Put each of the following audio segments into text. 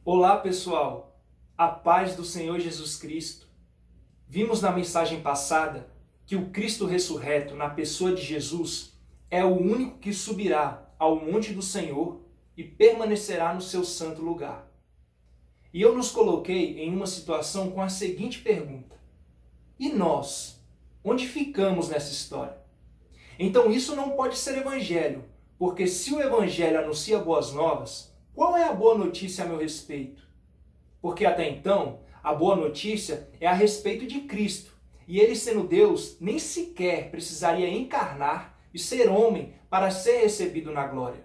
Olá, pessoal! A paz do Senhor Jesus Cristo. Vimos na mensagem passada que o Cristo ressurreto, na pessoa de Jesus, é o único que subirá ao monte do Senhor e permanecerá no seu santo lugar. E eu nos coloquei em uma situação com a seguinte pergunta: e nós? Onde ficamos nessa história? Então isso não pode ser evangelho, porque se o evangelho anuncia boas novas, qual é a boa notícia a meu respeito? Porque até então, a boa notícia é a respeito de Cristo. E ele, sendo Deus, nem sequer precisaria encarnar e ser homem para ser recebido na glória.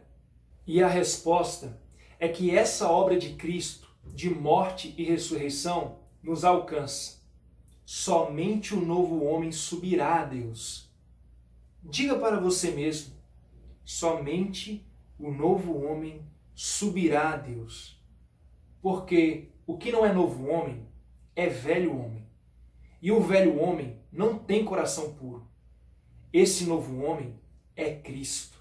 E a resposta é que essa obra de Cristo, de morte e ressurreição, nos alcança. Somente o novo homem subirá a Deus. Diga para você mesmo: somente o novo homem subirá a Deus. Porque o que não é novo homem é velho homem. E o velho homem não tem coração puro. Esse novo homem é Cristo.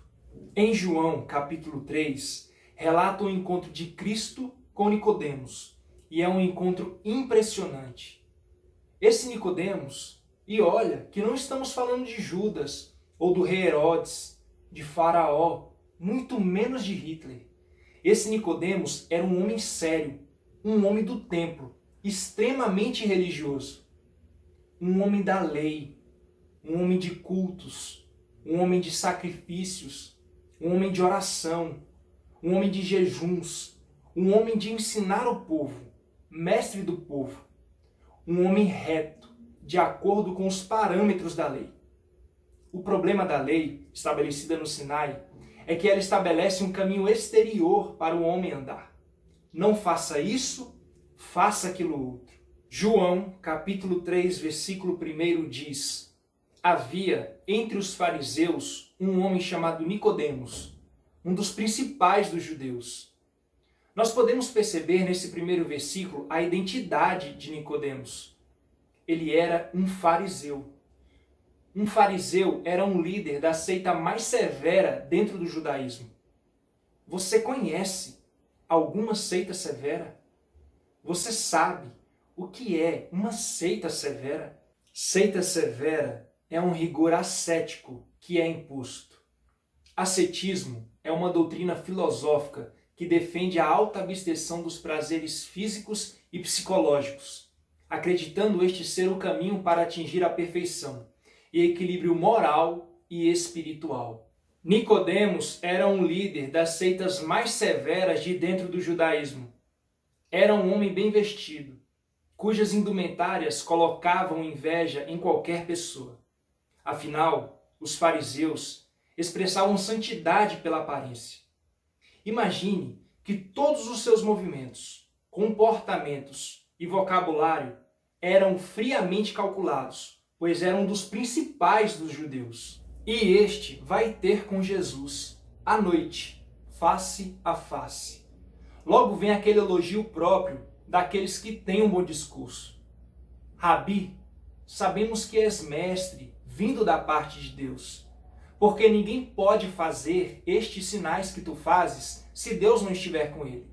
Em João, capítulo 3, relata o encontro de Cristo com Nicodemos. E é um encontro impressionante. Esse Nicodemos, e olha que não estamos falando de Judas, ou do rei Herodes, de Faraó, muito menos de Hitler. Esse Nicodemos era um homem sério, um homem do templo, extremamente religioso. Um homem da lei, um homem de cultos, um homem de sacrifícios, um homem de oração, um homem de jejuns, um homem de ensinar o povo, mestre do povo, um homem reto, de acordo com os parâmetros da lei. O problema da lei, estabelecida no Sinai, é que ela estabelece um caminho exterior para o homem andar. Não faça isso, faça aquilo outro. João, capítulo 3, versículo 1 diz: havia entre os fariseus um homem chamado Nicodemos, um dos principais dos judeus. Nós podemos perceber nesse primeiro versículo a identidade de Nicodemos. Ele era um fariseu. Um fariseu era um líder da seita mais severa dentro do judaísmo. Você conhece alguma seita severa? Você sabe o que é uma seita severa? Seita severa é um rigor ascético que é imposto. Ascetismo é uma doutrina filosófica que defende a alta abstenção dos prazeres físicos e psicológicos, acreditando este ser o caminho para atingir a perfeição e equilíbrio moral e espiritual. Nicodemos era um líder das seitas mais severas de dentro do judaísmo. Era um homem bem vestido, cujas indumentárias colocavam inveja em qualquer pessoa. Afinal, os fariseus expressavam santidade pela aparência. Imagine que todos os seus movimentos, comportamentos e vocabulário eram friamente calculados, pois era um dos principais dos judeus. E este vai ter com Jesus, à noite, face a face. Logo vem aquele elogio próprio daqueles que têm um bom discurso. Rabi, sabemos que és mestre, vindo da parte de Deus, porque ninguém pode fazer estes sinais que tu fazes se Deus não estiver com ele.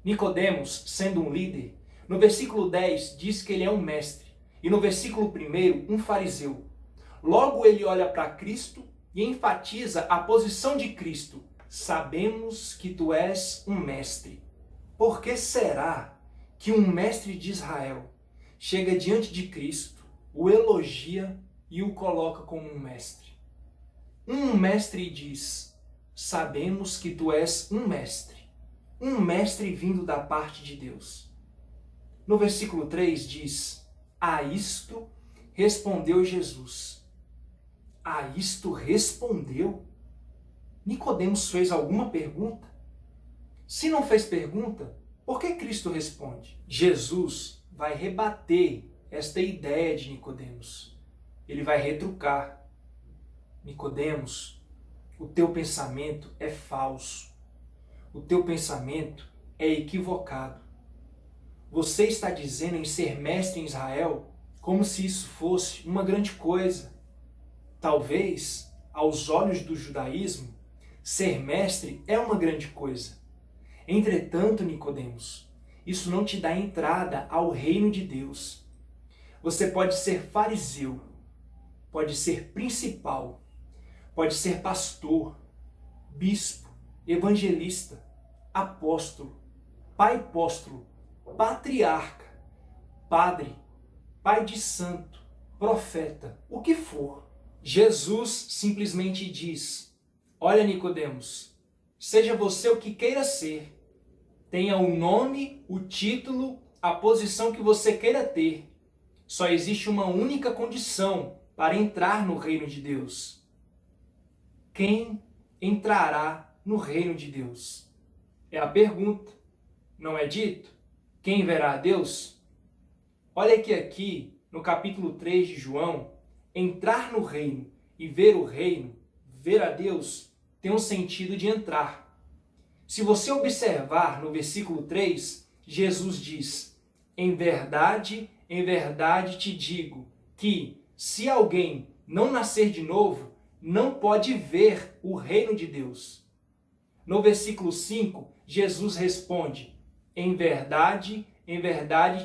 Nicodemos, sendo um líder, no versículo 10 diz que ele é um mestre. E no versículo 1, um fariseu. Logo ele olha para Cristo e enfatiza a posição de Cristo. Sabemos que tu és um mestre. Por que será que um mestre de Israel chega diante de Cristo, o elogia e o coloca como um mestre? Um mestre diz: sabemos que tu és um mestre vindo da parte de Deus. No versículo 3 diz: a isto respondeu Jesus. A isto respondeu? Nicodemos fez alguma pergunta? Se não fez pergunta, por que Cristo responde? Jesus vai rebater esta ideia de Nicodemos. Ele vai retrucar. Nicodemos, o teu pensamento é falso. O teu pensamento é equivocado. Você está dizendo em ser mestre em Israel como se isso fosse uma grande coisa. Talvez, aos olhos do judaísmo, ser mestre é uma grande coisa. Entretanto, Nicodemos, isso não te dá entrada ao reino de Deus. Você pode ser fariseu, pode ser principal, pode ser pastor, bispo, evangelista, apóstolo, pai apóstolo, patriarca, padre, pai de santo, profeta, o que for. Jesus simplesmente diz: olha, Nicodemos, seja você o que queira ser, tenha o nome, o título, a posição que você queira ter. Só existe uma única condição para entrar no reino de Deus. Quem entrará no reino de Deus? É a pergunta. Não é dito? Quem verá a Deus? Olha que aqui, no capítulo 3 de João, entrar no reino e ver o reino, ver a Deus, tem um sentido de entrar. Se você observar no versículo 3, Jesus diz: em verdade te digo que se alguém não nascer de novo, não pode ver o reino de Deus. No versículo 5, Jesus responde: em verdade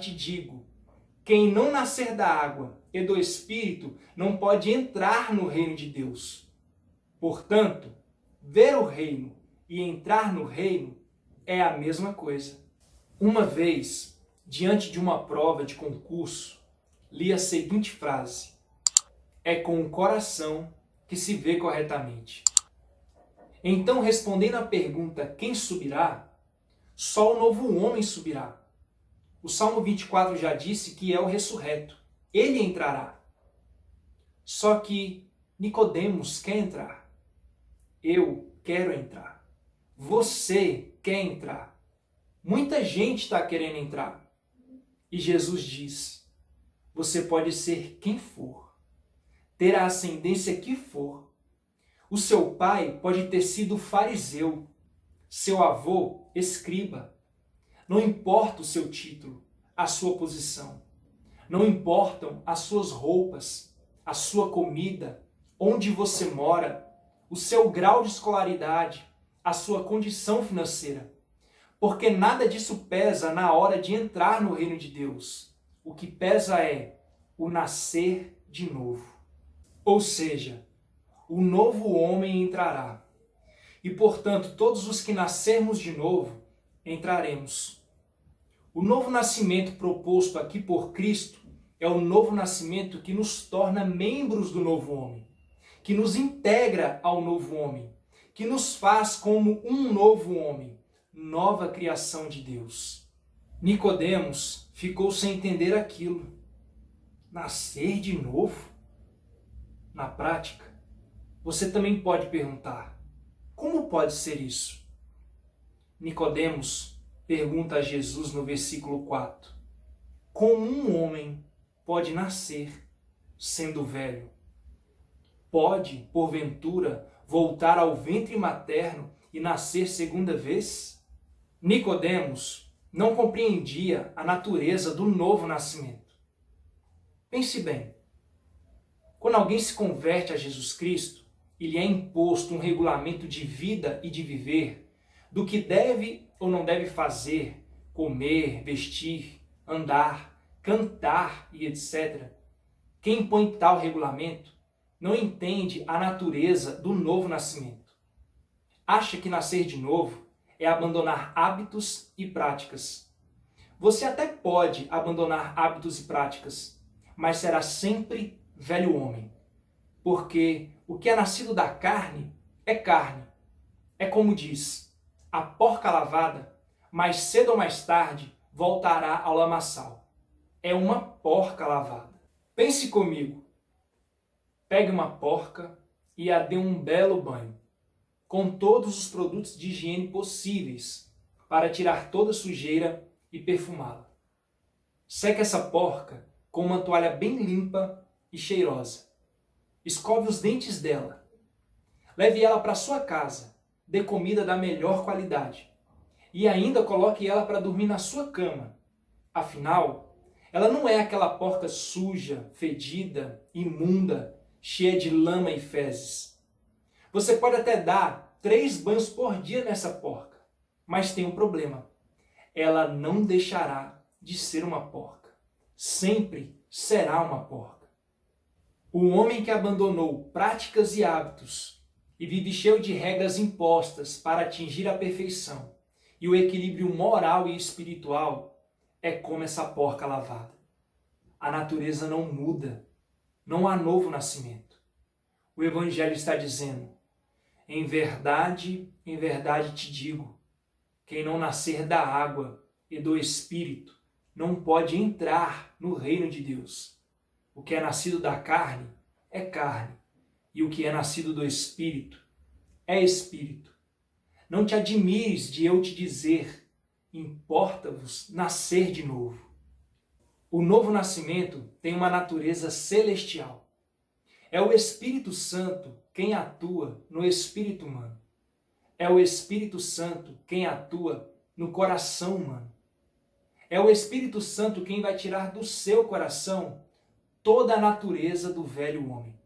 te digo, quem não nascer da água e do Espírito não pode entrar no reino de Deus. Portanto, ver o reino e entrar no reino é a mesma coisa. Uma vez, diante de uma prova de concurso, li a seguinte frase: é com o coração que se vê corretamente. Então, respondendo à pergunta quem subirá, só o novo homem subirá. O Salmo 24 já disse que é o ressurreto. Ele entrará. Só que Nicodemos quer entrar. Eu quero entrar. Você quer entrar. Muita gente está querendo entrar. E Jesus diz: você pode ser quem for, ter a ascendência que for. O seu pai pode ter sido fariseu, seu avô, escriba. Não importa o seu título, a sua posição. Não importam as suas roupas, a sua comida, onde você mora, o seu grau de escolaridade, a sua condição financeira. Porque nada disso pesa na hora de entrar no reino de Deus. O que pesa é o nascer de novo. Ou seja, o novo homem entrará. E, portanto, todos os que nascermos de novo, entraremos. O novo nascimento proposto aqui por Cristo é o novo nascimento que nos torna membros do novo homem, que nos integra ao novo homem, que nos faz como um novo homem, nova criação de Deus. Nicodemos ficou sem entender aquilo. Nascer de novo? Na prática, você também pode perguntar: como pode ser isso? Nicodemos pergunta a Jesus no versículo 4: como um homem pode nascer sendo velho? Pode, porventura, voltar ao ventre materno e nascer segunda vez? Nicodemos não compreendia a natureza do novo nascimento. Pense bem. Quando alguém se converte a Jesus Cristo, lhe é imposto um regulamento de vida e de viver, do que deve ou não deve fazer, comer, vestir, andar, cantar e etc. Quem impõe tal regulamento não entende a natureza do novo nascimento. Acha que nascer de novo é abandonar hábitos e práticas. Você até pode abandonar hábitos e práticas, mas será sempre velho homem. Porque o que é nascido da carne é carne. É como diz: a porca lavada, mais cedo ou mais tarde, voltará ao lamaçal. É uma porca lavada. Pense comigo. Pegue uma porca e a dê um belo banho, com todos os produtos de higiene possíveis, para tirar toda a sujeira e perfumá-la. Seque essa porca com uma toalha bem limpa e cheirosa. Escove os dentes dela. Leve ela para sua casa. Dê comida da melhor qualidade. E ainda coloque ela para dormir na sua cama. Afinal, ela não é aquela porca suja, fedida, imunda, cheia de lama e fezes. Você pode até dar 3 banhos por dia nessa porca, mas tem um problema. ela não deixará de ser uma porca. Sempre será uma porca. O homem que abandonou práticas e hábitos e vive cheio de regras impostas para atingir a perfeição e o equilíbrio moral e espiritual é como essa porca lavada. A natureza não muda, não há novo nascimento. O Evangelho está dizendo: em verdade te digo, quem não nascer da água e do Espírito não pode entrar no reino de Deus. O que é nascido da carne é carne, e o que é nascido do Espírito é Espírito. Não te admires de eu te dizer, importa-vos nascer de novo. O novo nascimento tem uma natureza celestial. É o Espírito Santo quem atua no espírito humano. É o Espírito Santo quem atua no coração humano. É o Espírito Santo quem vai tirar do seu coração toda a natureza do velho homem.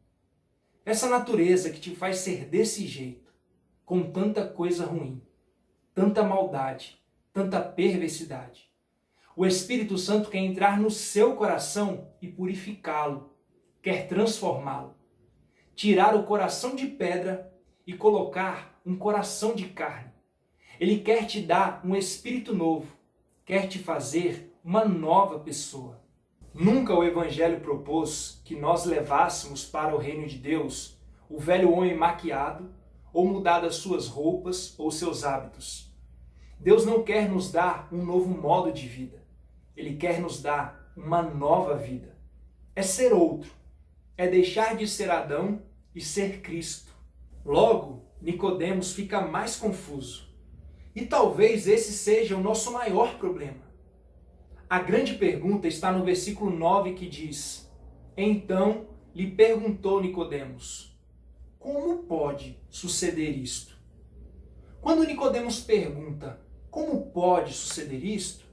Essa natureza que te faz ser desse jeito, com tanta coisa ruim, tanta maldade, tanta perversidade. O Espírito Santo quer entrar no seu coração e purificá-lo, quer transformá-lo. Tirar o coração de pedra e colocar um coração de carne. Ele quer te dar um espírito novo, quer te fazer uma nova pessoa. Nunca o Evangelho propôs que nós levássemos para o reino de Deus o velho homem maquiado ou mudado as suas roupas ou seus hábitos. Deus não quer nos dar um novo modo de vida. Ele quer nos dar uma nova vida. É ser outro. É deixar de ser Adão e ser Cristo. Logo, Nicodemos fica mais confuso. E talvez esse seja o nosso maior problema. A grande pergunta está no versículo 9 que diz: então lhe perguntou Nicodemos: como pode suceder isto? Quando Nicodemos pergunta como pode suceder isto,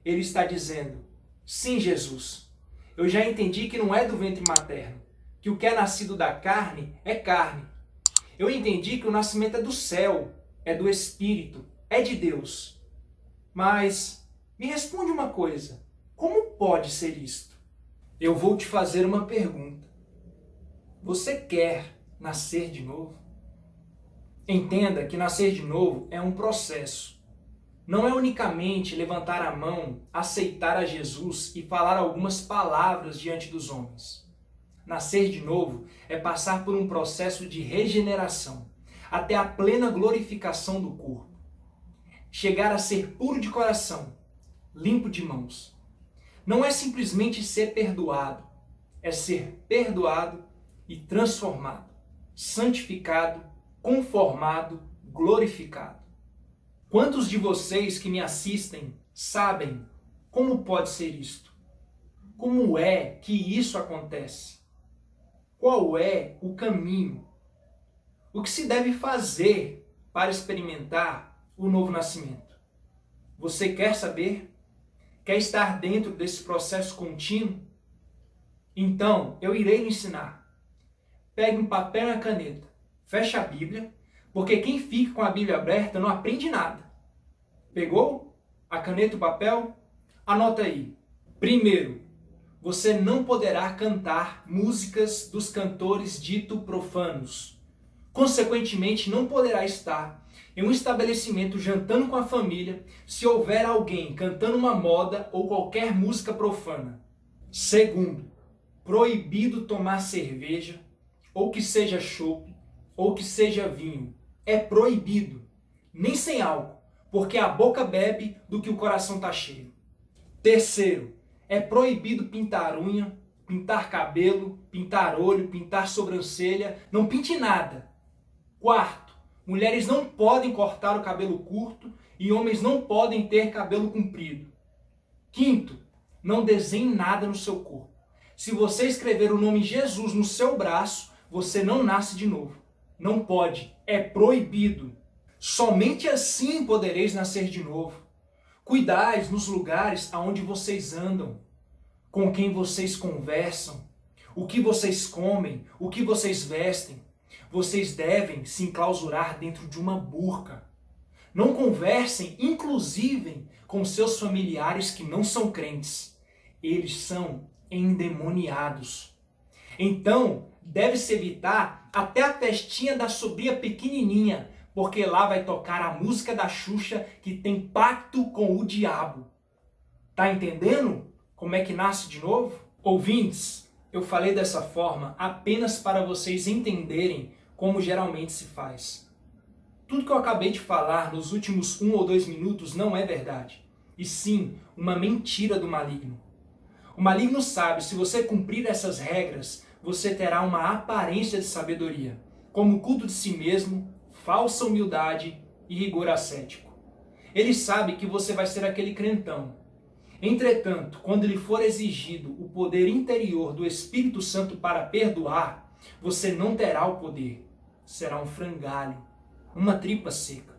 ele está dizendo: sim, Jesus, eu já entendi que não é do ventre materno, que o que é nascido da carne é carne. Eu entendi que o nascimento é do céu, é do Espírito, é de Deus. Mas me responde uma coisa, como pode ser isto? Eu vou te fazer uma pergunta. Você quer nascer de novo? Entenda que nascer de novo é um processo. Não é unicamente levantar a mão, aceitar a Jesus e falar algumas palavras diante dos homens. Nascer de novo é passar por um processo de regeneração, até a plena glorificação do corpo. Chegar a ser puro de coração, limpo de mãos. Não é simplesmente ser perdoado, é ser perdoado e transformado, santificado, conformado, glorificado. Quantos de vocês que me assistem sabem como pode ser isto? Como é que isso acontece? Qual é o caminho? O que se deve fazer para experimentar o novo nascimento? Você quer saber? Quer estar dentro desse processo contínuo? Então, eu irei lhe ensinar. Pegue um papel e uma caneta, feche a Bíblia, porque quem fica com a Bíblia aberta não aprende nada. Pegou a caneta e o papel? Anota aí. Primeiro, você não poderá cantar músicas dos cantores dito profanos. Consequentemente, não poderá estar em um estabelecimento jantando com a família se houver alguém cantando uma moda ou qualquer música profana. Segundo, proibido tomar cerveja, ou que seja chopp, ou que seja vinho. É proibido, nem sem álcool, porque a boca bebe do que o coração está cheio. Terceiro, é proibido pintar unha, pintar cabelo, pintar olho, pintar sobrancelha, não pinte nada. Quarto, mulheres não podem cortar o cabelo curto e homens não podem ter cabelo comprido. Quinto, não desenhe nada no seu corpo. Se você escrever o nome Jesus no seu braço, você não nasce de novo. Não pode, é proibido. Somente assim podereis nascer de novo. Cuidai nos lugares aonde vocês andam, com quem vocês conversam, o que vocês comem, o que vocês vestem. Vocês devem se enclausurar dentro de uma burca. Não conversem, inclusive, com seus familiares que não são crentes. Eles são endemoniados. Então, deve-se evitar até a festinha da sobrinha pequenininha, porque lá vai tocar a música da Xuxa que tem pacto com o diabo. Tá entendendo como é que nasce de novo? Ouvintes, eu falei dessa forma apenas para vocês entenderem como geralmente se faz. Tudo que eu acabei de falar nos últimos 1 ou 2 minutos não é verdade, e sim uma mentira do maligno. O maligno sabe, se você cumprir essas regras, você terá uma aparência de sabedoria, como culto de si mesmo, falsa humildade e rigor ascético. Ele sabe que você vai ser aquele crentão. Entretanto, quando lhe for exigido o poder interior do Espírito Santo para perdoar, você não terá o poder. Será um frangalho, uma tripa seca.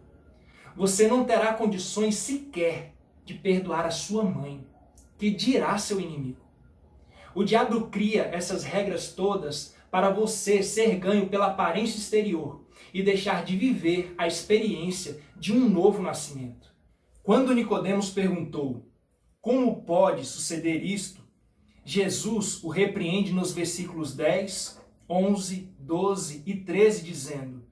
Você não terá condições sequer de perdoar a sua mãe, que dirá seu inimigo. O diabo cria essas regras todas para você ser ganho pela aparência exterior e deixar de viver a experiência de um novo nascimento. Quando Nicodemos perguntou: como pode suceder isto? Jesus o repreende nos versículos 10, 11, 12 e 13, dizendo: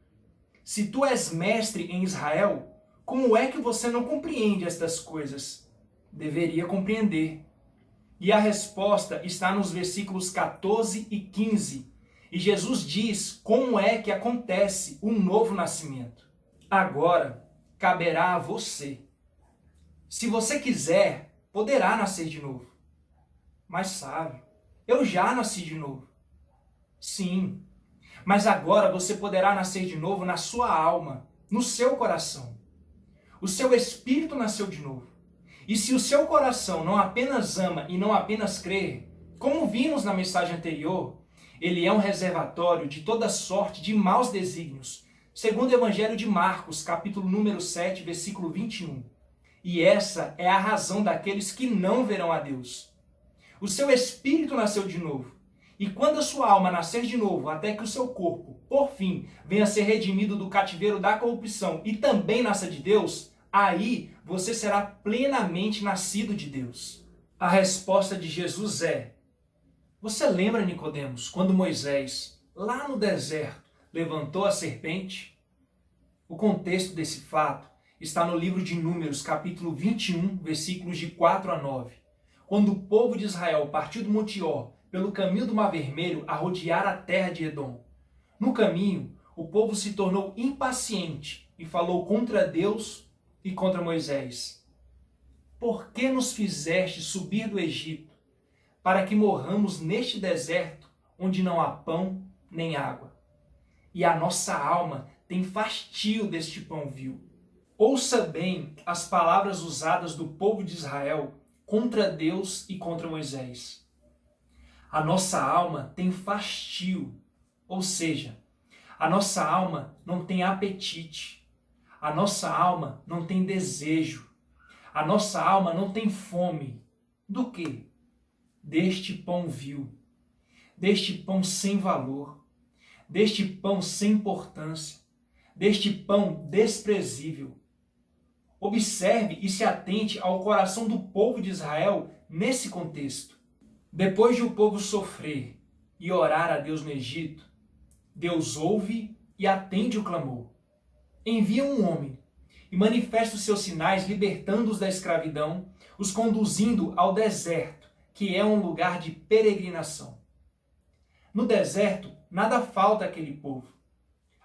se tu és mestre em Israel, como é que você não compreende estas coisas? Deveria compreender. E a resposta está nos versículos 14 e 15. E Jesus diz como é que acontece o novo nascimento. Agora, caberá a você. Se você quiser, poderá nascer de novo. Mas sabe, eu já nasci de novo. Sim, mas agora você poderá nascer de novo na sua alma, no seu coração. O seu espírito nasceu de novo. E se o seu coração não apenas ama e não apenas crê, como vimos na mensagem anterior, ele é um reservatório de toda sorte de maus desígnios, segundo o Evangelho de Marcos, capítulo número 7, versículo 21. E essa é a razão daqueles que não verão a Deus. O seu espírito nasceu de novo. E quando a sua alma nascer de novo, até que o seu corpo, por fim, venha a ser redimido do cativeiro da corrupção e também nasça de Deus, aí você será plenamente nascido de Deus. A resposta de Jesus é: você lembra, Nicodemos, quando Moisés, lá no deserto, levantou a serpente? O contexto desse fato está no livro de Números, capítulo 21, versículos de 4 a 9. Quando o povo de Israel partiu do Monte Or pelo caminho do Mar Vermelho a rodear a terra de Edom. No caminho, o povo se tornou impaciente e falou contra Deus e contra Moisés. Por que nos fizeste subir do Egito, para que morramos neste deserto, onde não há pão nem água? E a nossa alma tem fastio deste pão vil. Ouça bem as palavras usadas do povo de Israel contra Deus e contra Moisés. A nossa alma tem fastio, ou seja, a nossa alma não tem apetite, a nossa alma não tem desejo, a nossa alma não tem fome. Do quê? Deste pão vil, deste pão sem valor, deste pão sem importância, deste pão desprezível. Observe e se atente ao coração do povo de Israel nesse contexto. Depois de o povo sofrer e orar a Deus no Egito, Deus ouve e atende o clamor. Envia um homem e manifesta os seus sinais, libertando-os da escravidão, os conduzindo ao deserto, que é um lugar de peregrinação. No deserto, nada falta àquele povo.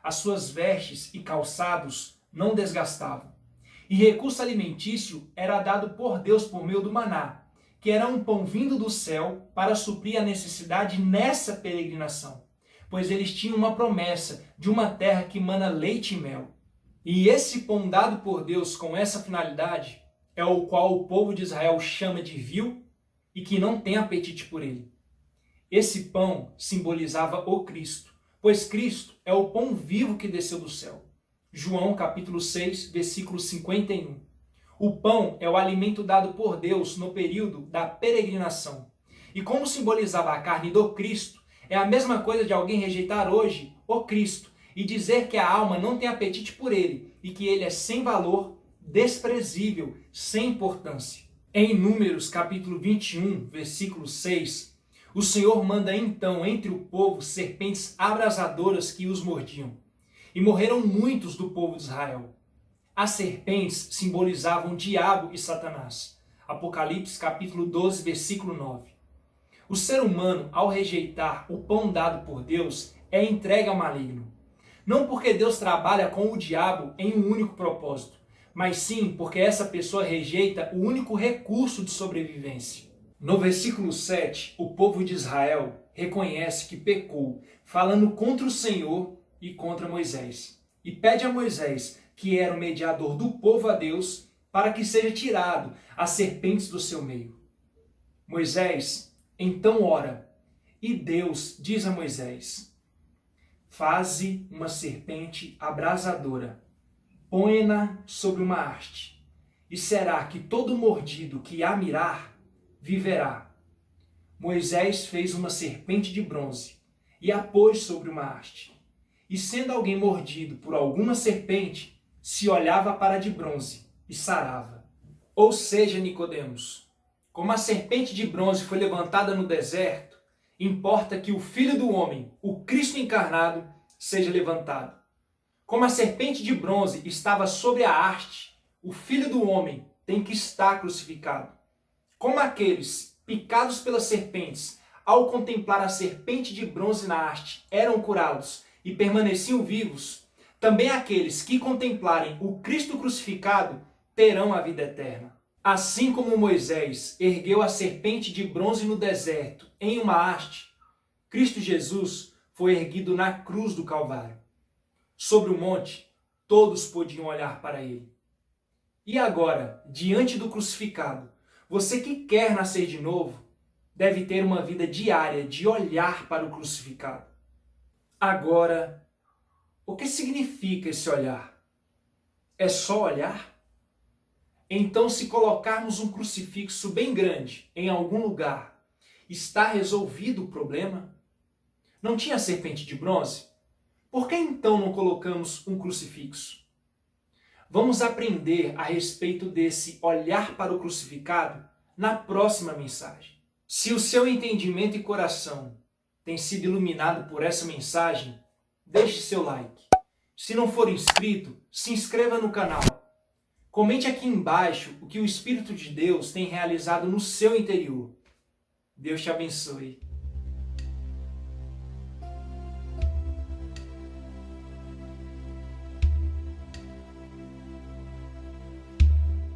As suas vestes e calçados não desgastavam. E recurso alimentício era dado por Deus por meio do maná, que era um pão vindo do céu para suprir a necessidade nessa peregrinação, pois eles tinham uma promessa de uma terra que mana leite e mel. E esse pão dado por Deus com essa finalidade é o qual o povo de Israel chama de vil e que não tem apetite por ele. Esse pão simbolizava o Cristo, pois Cristo é o pão vivo que desceu do céu. João capítulo 6, versículo 51. O pão é o alimento dado por Deus no período da peregrinação. E como simbolizava a carne do Cristo, é a mesma coisa de alguém rejeitar hoje o Cristo e dizer que a alma não tem apetite por ele e que ele é sem valor, desprezível, sem importância. Em Números capítulo 21, versículo 6, o Senhor manda então entre o povo serpentes abrasadoras que os mordiam. E morreram muitos do povo de Israel. As serpentes simbolizavam o diabo e Satanás. Apocalipse capítulo 12, versículo 9. O ser humano, ao rejeitar o pão dado por Deus, é entregue ao maligno. Não porque Deus trabalha com o diabo em um único propósito, mas sim porque essa pessoa rejeita o único recurso de sobrevivência. No versículo 7, o povo de Israel reconhece que pecou, falando contra o Senhor e contra Moisés. E pede a Moisés, que era o mediador do povo a Deus, para que seja tirado as serpentes do seu meio. Moisés então ora, e Deus diz a Moisés: faze uma serpente abrasadora, põe-na sobre uma haste, e será que todo mordido que a mirar viverá. Moisés fez uma serpente de bronze e a pôs sobre uma haste. E sendo alguém mordido por alguma serpente, se olhava para a de bronze e sarava. Ou seja, Nicodemos, como a serpente de bronze foi levantada no deserto, importa que o Filho do Homem, o Cristo encarnado, seja levantado. Como a serpente de bronze estava sobre a haste, o Filho do Homem tem que estar crucificado. Como aqueles picados pelas serpentes, ao contemplar a serpente de bronze na haste, eram curados e permaneciam vivos, também aqueles que contemplarem o Cristo crucificado terão a vida eterna. Assim como Moisés ergueu a serpente de bronze no deserto em uma haste, Cristo Jesus foi erguido na cruz do Calvário. Sobre o monte, todos podiam olhar para ele. E agora, diante do crucificado, você que quer nascer de novo, deve ter uma vida diária de olhar para o crucificado. Agora, o que significa esse olhar? É só olhar? Então, se colocarmos um crucifixo bem grande em algum lugar, está resolvido o problema? Não tinha serpente de bronze? Por que então não colocamos um crucifixo? Vamos aprender a respeito desse olhar para o crucificado na próxima mensagem. Se o seu entendimento e coração tem sido iluminado por essa mensagem, deixe seu like. Se não for inscrito, se inscreva no canal. Comente aqui embaixo o que o Espírito de Deus tem realizado no seu interior. Deus te abençoe.